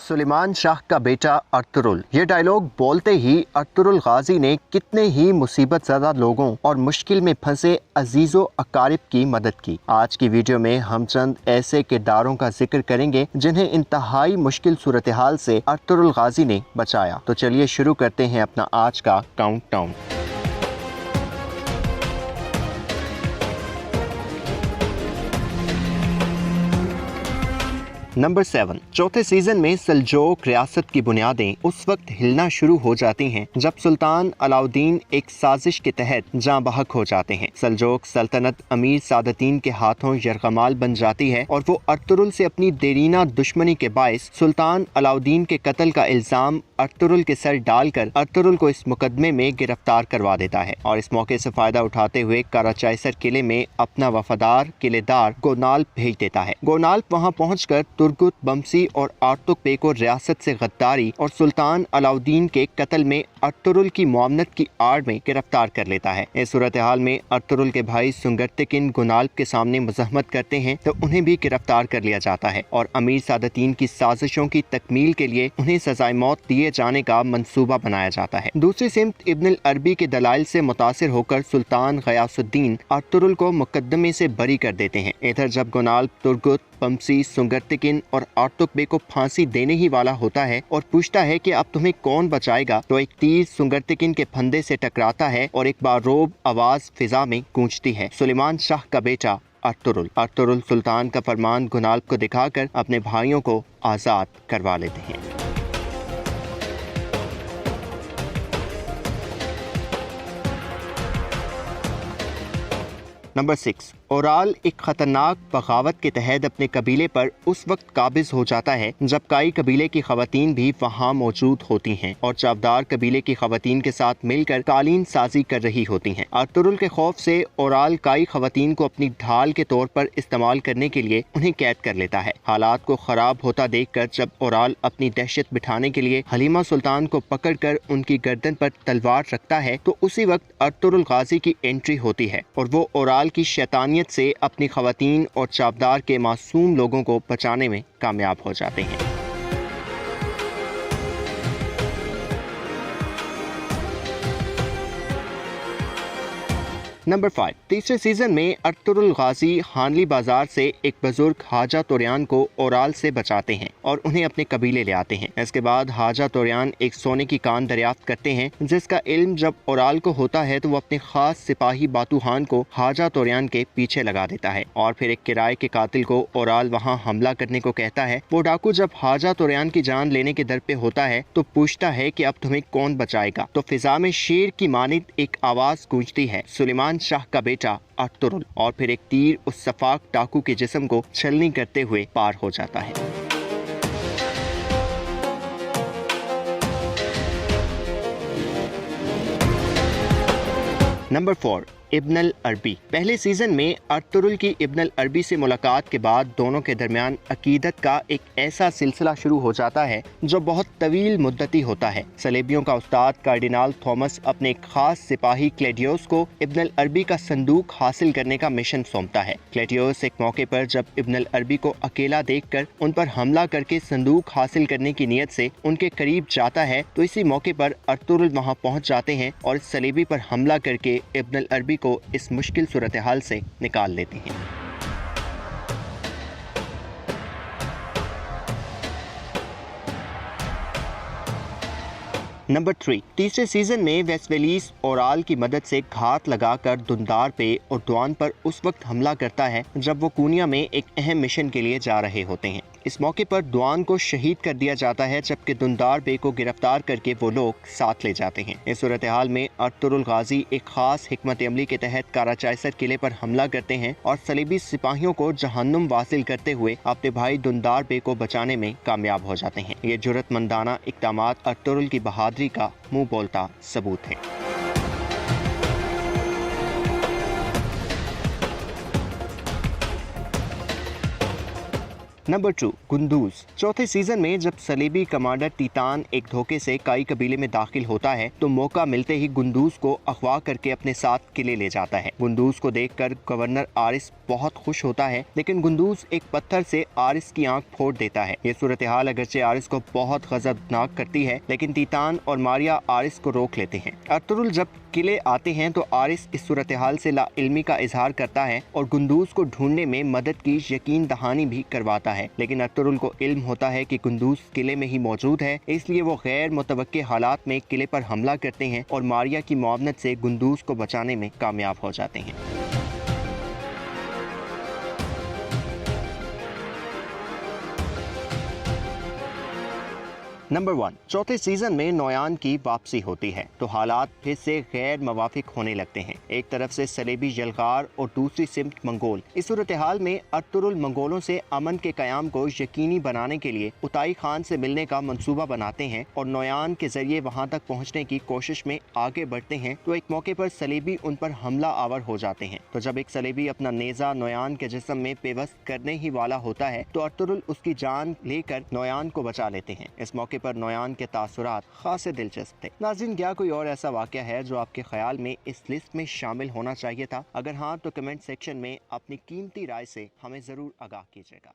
सुलेमान शाह का बेटा अर्तुरुल। ये डायलॉग बोलते ही अर्तुरुल गाजी ने कितने ही मुसीबत ज़दा लोगों और मुश्किल में फंसे अजीज़ो अकारिब की मदद की। आज की वीडियो में हम चंद ऐसे किरदारों का जिक्र करेंगे जिन्हें इंतहाई मुश्किल सूरत हाल से अर्तुरुल गाजी ने बचाया। तो चलिए शुरू करते हैं अपना आज का काउंटडाउन। नंबर 7। चौथे सीजन में सल्जोक रियासत की बुनियादें उस वक्त हिलना शुरू हो जाती हैं जब सुल्तान अलाउद्दीन एक साजिश के तहत जाँ बहक हो जाते हैं। सल्जोक सल्तनत अमीर सादतीन के हाथों यरगमाल बन जाती है और वो अर्तुरुल से अपनी देरीना दुश्मनी के बायस सुल्तान अलाउद्दीन के कत्ल का इल्जाम अर्तुरुल के सर डालकर अर्तुरुल को इस मुकदमे में गिरफ्तार करवा देता है और इस मौके से फायदा उठाते हुए कराचाइसर किले में अपना वफादार किलेदार गोनाल्प भेज देता है। गोनाल्प वहां पहुंचकर तुर्गुत बमसी और आर्तुक बे को रियासत से गद्दारी और सुल्तान अलाउद्दीन के कत्ल में अर्तुरुल की मुआवनत की आड़ में गिरफ्तार कर लेता है। इस सूरत हाल में अर्तुरुल के भाई सुंगर्तिकिन गोनाल्प के सामने मज़ाहमत करते हैं तो उन्हें भी गिरफ्तार कर लिया जाता है और अमीर सादतीन की साजिशों की तकमील के लिए उन्हें सजाए मौत दिए जाने का मंसूबा बनाया जाता है। दूसरी सिमत इब्न अरबी के दलाइल से मुतासिर होकर सुल्तान गयासुद्दीन अर्तुरुल को मुकदमे से बरी कर देते हैं। इधर जब गोनाल्प तुर्गुत बमसी सुंगर्तिकिन और आर्तुक बे को फांसी देने ही वाला होता है और पूछता है कि अब तुम्हें कौन बचाएगा, तो एक तीर सुंगर्तिकिन के फंदे से टकराता है और एक बारोब आवाज फिजा में गूंजती है, सुलेमान शाह का बेटा अर्तुरुल। अर्तुरुल सुल्तान का फरमान गोनाल्प को दिखाकर अपने भाइयों को आजाद करवा लेते हैं। नंबर 6। ओराल एक खतरनाक बगावत के तहत अपने कबीले पर उस वक्त काबिज हो जाता है जब काई कबीले की खवातीन भी वहाँ मौजूद होती हैं और चावदार कबीले की खवातीन के साथ मिलकर कालीन साजी कर रही होती हैं। अर्तुरुल के खौफ से ओराल काई खवातीन को अपनी ढाल के तौर पर इस्तेमाल करने के लिए उन्हें कैद कर लेता है। हालात को खराब होता देखकर जब ओराल अपनी दहशत बिठाने के लिए हलीमा सुल्तान को पकड़कर उनकी गर्दन पर तलवार रखता है तो उसी वक्त अर्तुरुल गाजी की एंट्री होती है और वो ओराल की शैतानियत से अपनी खवातीन और चावदार के मासूम लोगों को बचाने में कामयाब हो जाते हैं। नंबर 5। तीसरे सीजन में अर्तुरुल गाजी हानली बाजार से एक बुजुर्ग हाजा तोरियान को ओराल से बचाते हैं और उन्हें अपने कबीले ले आते हैं। इसके बाद हाजा तोरियान एक सोने की कान दरियाफ्त करते हैं जिसका इल्म जब ओराल को होता है तो वो अपने खास सिपाही बातूहान को हाजा तोरियान के पीछे लगा देता है और फिर एक किराए के कातिल को ओराल वहाँ हमला करने को कहता है। वो डाकू जब हाजा तोरियान की जान लेने के दर पे होता है तो पूछता है कि अब तुम्हें कौन बचाएगा, तो फिजा में शेर की मानिद एक आवाज गूंजती है, सुलेमान शाह का बेटा अर्तुरुल, और फिर एक तीर उस सफाक डाकू के जिस्म को छलनी करते हुए पार हो जाता है। नंबर 4। इब्न अरबी। पहले सीजन में अर्तुरुल की इब्न अरबी से मुलाकात के बाद दोनों के दरमियान अकीदत का एक ऐसा सिलसिला शुरू हो जाता है जो बहुत तवील मुद्दती होता है। सलेबियों का उस्ताद कार्डिनाल थॉमस अपने एक खास सिपाही क्लेडियोस को इब्न अरबी का संदूक हासिल करने का मिशन सौंपता है। क्लेडियोस एक मौके पर जब इब्न अरबी को अकेला देखकर उन पर हमला करके संदूक हासिल करने की नीयत से उनके करीब जाता है तो इसी मौके पर अर्तुरुल वहां पहुंच जाते हैं और इस सलेबी पर हमला करके इब्न अरबी को इस मुश्किल सूरत हाल से निकाल लेते हैं। नंबर 3। तीसरे सीजन में वेस्वेलिस ओराल की मदद से घात लगाकर दुंदार पे और दुआन पर उस वक्त हमला करता है जब वो कूनिया में एक अहम मिशन के लिए जा रहे होते हैं। इस मौके पर दुआन को शहीद कर दिया जाता है जबकि दुंदार बे को गिरफ्तार करके वो लोग साथ ले जाते हैं। इस सूरत हाल में अर्तुरुल गाजी एक खास हिकमत अमली के तहत कराचाइसर किले पर हमला करते हैं और सलीबी सिपाहियों को जहन्नुम वासिल करते हुए अपने भाई दुंदार बे को बचाने में कामयाब हो जाते हैं। ये जुर्रतमंदाना इक़दामात अर्तुरुल की बहादुरी का मुंह बोलता सबूत है। नंबर 2, गुंदूज। चौथे सीजन में जब सलीबी कमांडर तीतान एक धोखे से काई कबीले में दाखिल होता है तो मौका मिलते ही गुंदूज को अगवा करके अपने साथ किले ले जाता है। गुंदूज को देखकर गवर्नर आरिस बहुत खुश होता है, लेकिन गुंदूज एक पत्थर से आरिस की आंख फोड़ देता है। ये सूरत हाल अगरचे आरिस को बहुत गजबनाक करती है, लेकिन तीतान और मारिया आरिस को रोक लेते हैं। अर्तुरुल जब किले आते हैं तो आरिस इस सूरत हाल से लाइल्मी का इजहार करता है और गुंदूज को ढूंढने में मदद की यकीन दहानी भी करवाता है, लेकिन अर्तुरुल को इल्म होता है कि गुंदूज किले में ही मौजूद है, इसलिए वो गैर मुतवक्के हालात में किले पर हमला करते हैं और मारिया की मुआवनत से गुंदूज को बचाने में कामयाब हो जाते हैं। नंबर 1, चौथे सीजन में नोयान की वापसी होती है तो हालात फिर से गैर मवाफिक होने लगते हैं। एक तरफ से सलेबी यलगार और दूसरी सिमत मंगोल। इस सूरत हाल में अर्तुरुल मंगोलों से अमन के कयाम को यकीनी बनाने के लिए उताई खान से मिलने का मंसूबा बनाते हैं और नोयान के जरिए वहां तक पहुंचने की कोशिश में आगे बढ़ते हैं तो एक मौके पर सलेबी उन पर हमला आवर हो जाते हैं। तो जब एक सलेबी अपना नेजा नोयान के जिस्म में पेवस्त करने ही वाला होता है तो अर्तुरुल उसकी जान लेकर नोयान को बचा लेते हैं। इस मौके पर नोयान के तासुरात खासे दिलचस्प थे। नाज़रीन, क्या कोई और ऐसा वाक़या है जो आपके ख्याल में इस लिस्ट में शामिल होना चाहिए था? अगर हाँ तो कमेंट सेक्शन में अपनी कीमती राय से हमें ज़रूर आगाह कीजिएगा।